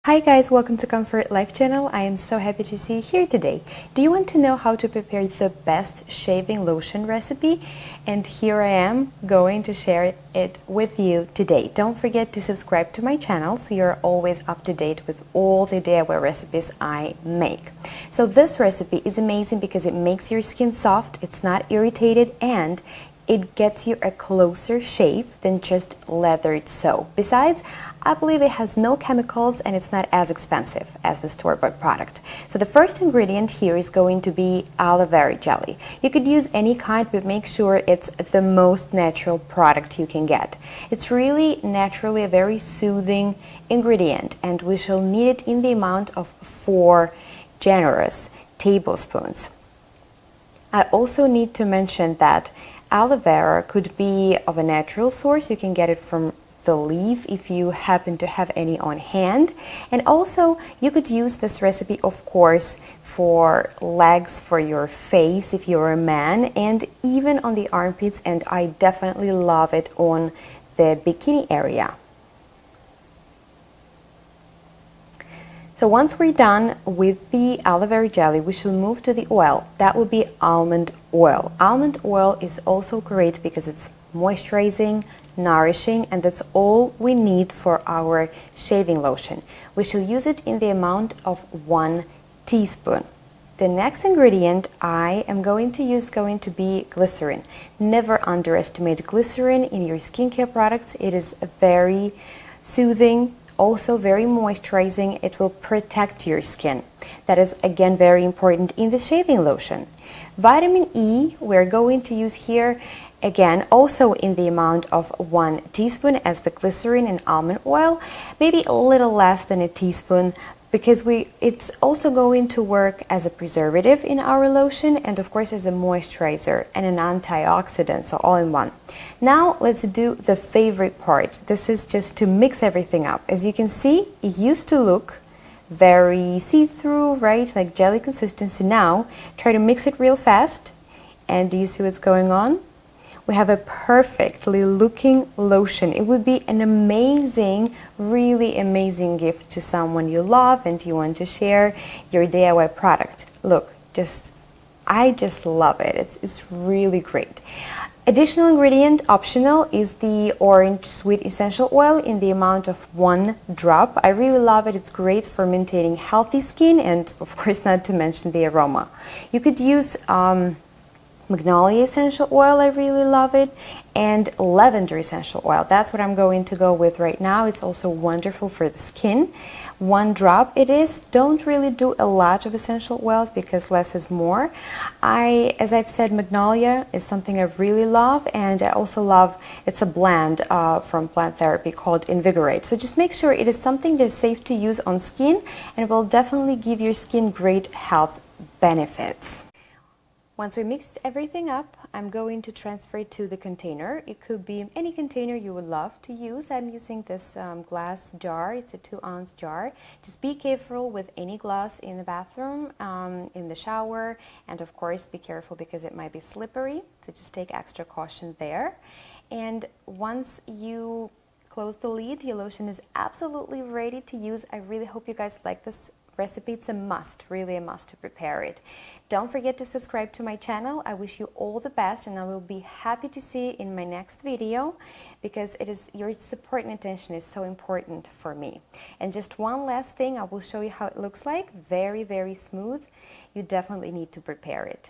Hi guys, welcome to Comfort Life channel. I am so happy to see you here today. Do you want to know how to prepare the best shaving lotion recipe? And here I am going to share it with you today. Don't forget to subscribe to my channel so you're always up to date with all the DIY recipes I make. So this recipe is amazing because it makes your skin soft, it's not irritated, and it gets you a closer shave than just lathered soap. Besides, I believe it has no chemicals and it's not as expensive as the store-bought product. So the first ingredient here is going to be aloe vera jelly. You could use any kind, but make sure it's the most natural product you can get. It's really naturally a very soothing ingredient, and we shall need it in the amount of 4 generous tablespoons. I also need to mention that aloe vera could be of a natural source. You can get it from the leaf if you happen to have any on hand, and also you could use this recipe, of course, for legs, for your face if you're a man, and even on the armpits, and I definitely love it on the bikini area. So once we're done with the aloe vera jelly, we shall move to the oil. That would be almond oil. Almond oil is also great because it's moisturizing, nourishing, and that's all we need for our shaving lotion. We shall use it in the amount of 1 teaspoon. The next ingredient I am going to use is going to be glycerin. Never underestimate glycerin in your skincare products. It is very soothing, also very moisturizing. It will protect your skin. That is again very important in the shaving lotion. Vitamin E we're going to use here, again also in the amount of 1 teaspoon as the glycerin and almond oil, maybe a little less than a teaspoon, because it's also going to work as a preservative in our lotion, and of course as a moisturizer and an antioxidant, so all in one. Now let's do the favorite part. This is just to mix everything up. As you can see, it used to look very see-through, right, like jelly consistency. Now try to mix it real fast, and do you see what's going on? We have a perfectly looking lotion. It would be an amazing, really amazing gift to someone you love and you want to share your DIY product. Look, I just love it. It's really great. Additional ingredient, optional, is the orange sweet essential oil in the amount of 1 drop. I really love it. It's great for maintaining healthy skin, and of course not to mention the aroma. You could use magnolia essential oil, I really love it, and lavender essential oil. That's what I'm going to go with right now. It's also wonderful for the skin. 1 drop it is. Don't really do a lot of essential oils because less is more. As I've said, magnolia is something I really love, and I also love, it's a blend from plant therapy called Invigorate. So just make sure it is something that's safe to use on skin and will definitely give your skin great health benefits. Once we mixed everything up, I'm going to transfer it to the container. It could be any container you would love to use. I'm using this glass jar. It's a 2-ounce jar. Just be careful with any glass in the bathroom, in the shower, and of course be careful because it might be slippery. So just take extra caution there. And once you close the lid, your lotion is absolutely ready to use. I really hope you guys like this recipe. It's a must, really a must to prepare it. Don't forget to subscribe to my channel. I wish you all the best, and I will be happy to see you in my next video because your support and attention is so important for me. And just one last thing, I will show you how it looks like. Very, very smooth. You definitely need to prepare it.